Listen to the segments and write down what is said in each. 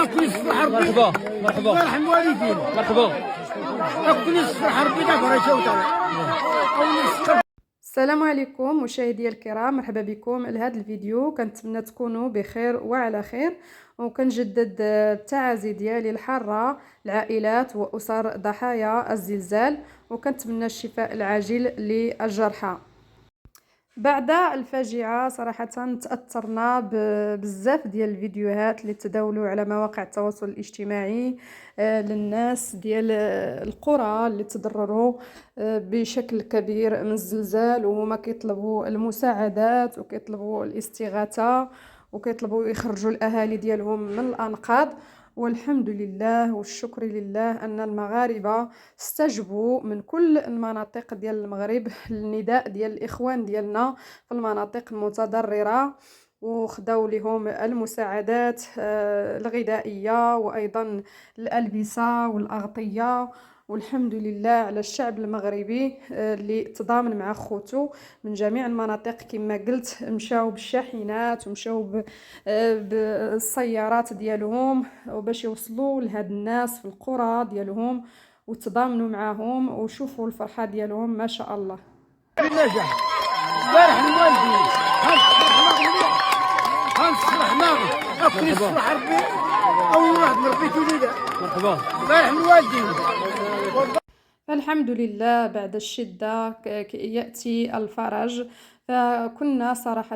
كل الصحة ربي مرحبا مرحبا الله يرحم والدينا مرحبا. كل الصحة ربي دابا يشوتها. السلام عليكم مشاهدي الكرام، مرحبا بكم لهذا الفيديو. كنتمنى تكونوا بخير وعلى خير، وكنجدد التعازي ديالي الحاره العائلات واسر ضحايا الزلزال، وكنتمنى الشفاء العاجل للجرحى. بعد الفاجعه صراحه تاثرنا بزاف ديال الفيديوهات اللي تداولوا على مواقع التواصل الاجتماعي للناس ديال القرى اللي تضرروا بشكل كبير من الزلزال، وهما كيطلبوا المساعدات وكيطلبوا الاستغاثه وكيطلبوا يخرجوا الاهالي ديالهم من الانقاض. والحمد لله والشكر لله أن المغاربة استجبوا من كل المناطق ديال المغرب النداء ديال الإخوان ديالنا في المناطق المتضررة، وخداو لهم المساعدات الغذائية وأيضا الألبسة والأغطية. والحمد لله على الشعب المغربي اللي تضامن مع خوتو من جميع المناطق. كما قلت مشاو بالشاحنات ومشاو بالسيارات ديالهم وباش يوصلوا لهاد الناس في القرى ديالهم وتضامنوا معاهم، وشوفوا الفرحة ديالهم ما شاء الله. بالنجاح الله يرحم والدينا هنصلح ناغي كل الصحة ربي أول واحد مربيتو لينا. مرحبا. الله يرحم والدينا. فالحمد لله بعد الشدة يأتي الفرج. فكنا صراحة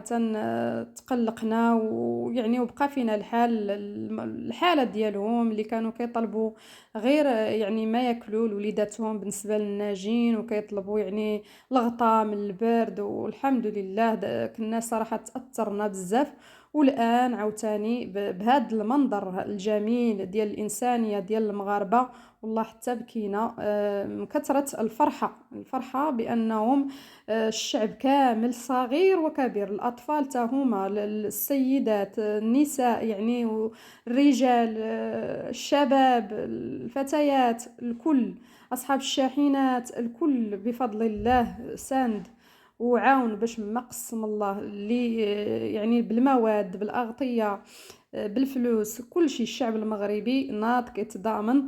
تقلقنا ويعني وبقى فينا الحالة ديالهم اللي كانوا كيطلبوا غير يعني ما ياكلوا لوليداتهم بالنسبة للناجين، وكيطلبوا يعني الغطاء من البرد. والحمد لله كنا صراحة تأثرنا بزاف. والآن عاوتاني بهذا المنظر الجميل ديال الإنسانية ديال المغاربة، والله حتى بكينا من كثرة الفرحة بأنهم الشعب كامل صغير وكبير، الأطفال تاهما، السيدات، النساء يعني، الرجال، الشباب، الفتيات، الكل، أصحاب الشاحنات، الكل بفضل الله ساند وعاون باش ما قسم الله اللي يعني بالمواد بالأغطية بالفلوس كل شيء. الشعب المغربي ناض كيتضامن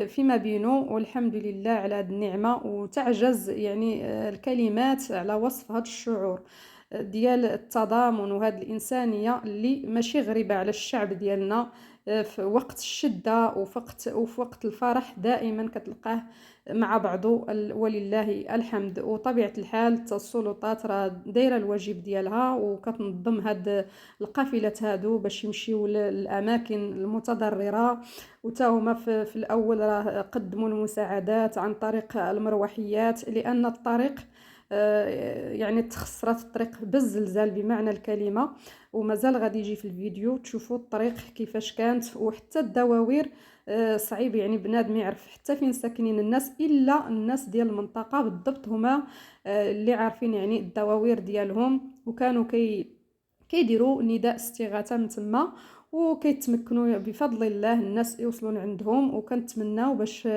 فيما بينه، والحمد لله على هذه النعمة. وتعجز يعني الكلمات على وصف هذا الشعور ديال التضامن وهذه الإنسانية اللي ماشي غريبة على الشعب ديالنا. في وقت الشدة وفي وقت الفرح دائما كتلقاه مع بعضه ولله الحمد. وطبيعة الحال السلطات راه دايره الواجب ديالها وكتنظم هاد القافلات هادو باش يمشيو للاماكن المتضرره، وتا هما في الاول راه قدموا المساعدات عن طريق المروحيات، لان الطريق يعني تخسرت الطريق بالزلزال بمعنى الكلمه. ومازال غادي يجي في الفيديو تشوفوا الطريق كيفاش كانت، وحتى الدواوير صعيب يعني بنادم يعرف حتى فين ساكنين الناس، الا الناس ديال المنطقه بالضبط هما اللي عارفين يعني الدواوير ديالهم، وكانوا كيديروا نداء استغاثه من تما وكيتمكنوا بفضل الله الناس يوصلون عندهم. وكنتمناو باش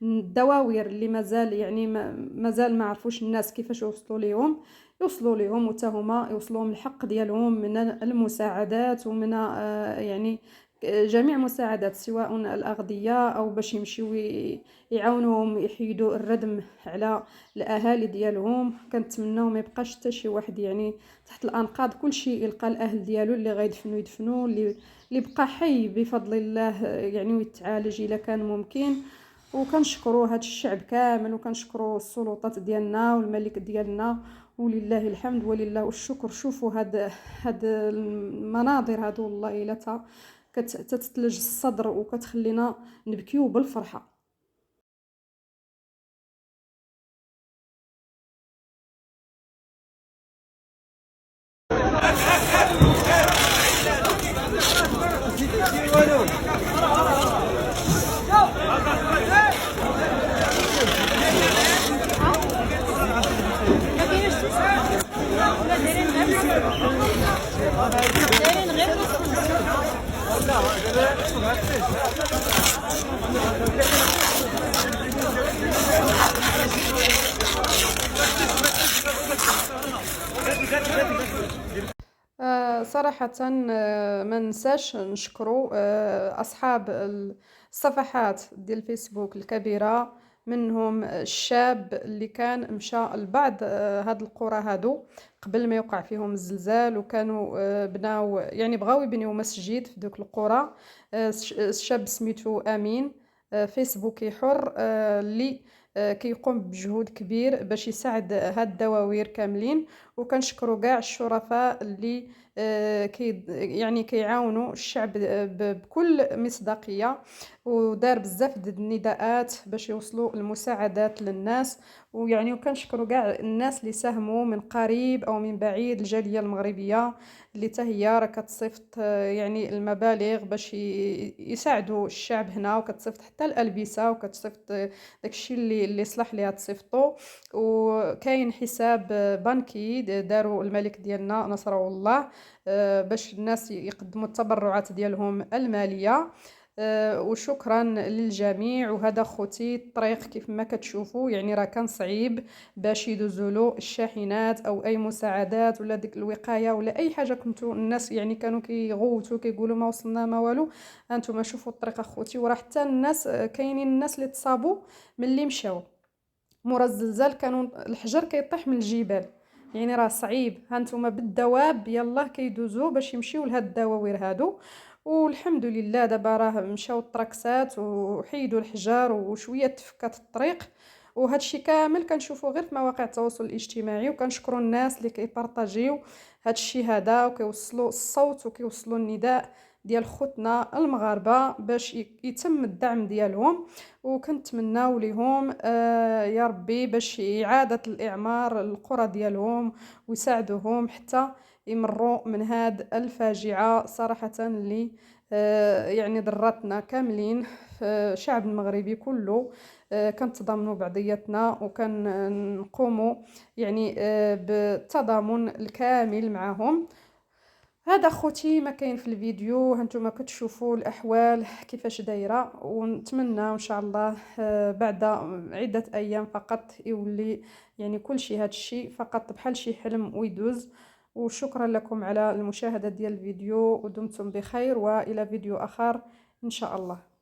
الدواوير اللي مازال يعني مازال ما عرفوش الناس كيفاش يوصلوا لهم وتا هما يوصلوا الحق ديالهم من المساعدات ومن يعني جميع مساعدات، سواء الأغذية أو باش يمشيو يعاونوهم يحيدوا الردم على الأهالي ديالهم. كنتمناو ما يبقاش حتى شي واحد يعني تحت الأنقاض، كل شيء يلقى الأهل ديالو اللي يدفنوا اللي بقى حي بفضل الله يعني ويتعالج إلا كان ممكن. وكنشكروا هذا الشعب كامل، وكنشكروا السلطات ديالنا والملك ديالنا، ولله الحمد ولله الشكر. شوفوا هاد المناظر هادو والله الا كتتلج الصدر وكتخلينا نبكيو بالفرحه. صراحة ما ننساش نشكروا أصحاب الصفحات ديال الفيسبوك الكبيرة، منهم الشاب اللي كان مشى لبعض هاد القرى هادو قبل ما يوقع فيهم الزلزال، وكانوا بناو يعني بغاو يبنيو مسجد في دوك القرى. الشاب سميتو أمين، فيسبوكي حر، اللي كيقوم بمجهود كبير باش يساعد هاد الدواوير كاملين. وكنشكروا كاع الشرفاء اللي يعني كيعاونوا الشعب بكل مصداقية، ودار بزاف د النداءات باش يوصلوا المساعدات للناس. ويعني وكنشكروا كاع الناس اللي ساهموا من قريب او من بعيد، الجالية المغربية اللي حتى هي راه كتصيفط يعني المبالغ باش يساعدوا الشعب هنا، وكتصيفط حتى الألبسة، وكتصيفط داكشي اللي صلح ليها تصيفطو. وكاين حساب بنكي داروا الملك ديالنا نصره الله باش الناس يقدموا التبرعات ديالهم المالية. وشكرا للجميع. وهذا خوتي الطريق كيف ما كتشوفوا يعني راه كان صعيب باش يدوزولو الشاحنات او اي مساعدات ولا ديك الوقايه ولا اي حاجه. كنتو الناس يعني كانوا كيغوتوا كيقولوا ما وصلنا ما والو. انتم شوفوا الطريق اخوتي. وراه حتى الناس كاينين الناس اللي تصابوا ملي مشاو مورا الزلزال، كانوا الحجر كيطيح من الجبال. يعني راه صعيب، هانتوما بالدواب يلا كيدوزو باش يمشيو لهاد الدواوير هادو. والحمد لله دابا راه مشاو الطراكسات وحيدوا الحجار وشويه تفكات الطريق. وهذا الشيء كامل كنشوفوه غير في مواقع التواصل الاجتماعي، وكنشكروا الناس اللي كيبارطاجيو هذا الشيء هذا وكيوصلوا الصوت وكيوصلوا النداء ديال خوتنا المغاربه باش يتم الدعم ديالهم. وكنتمناو ليهم يا ربي باش إعادة الإعمار القرى ديالهم ويساعدوهم حتى يمروا من هاد الفاجعة صراحة اللي يعني ضرتنا كاملين في الشعب المغربي كله. كنتضامنوا بعضياتنا وكنقوموا يعني بالتضامن الكامل معهم. هذا خوتي ما كاين في الفيديو، هانتوما كتشوفوا الاحوال كيفاش دايره. ونتمنى ان شاء الله بعد عده ايام فقط يولي يعني كل شيء هذا الشيء فقط بحال شي حلم ويدوز. وشكرا لكم على المشاهده ديال الفيديو، ودمتم بخير والى فيديو اخر ان شاء الله.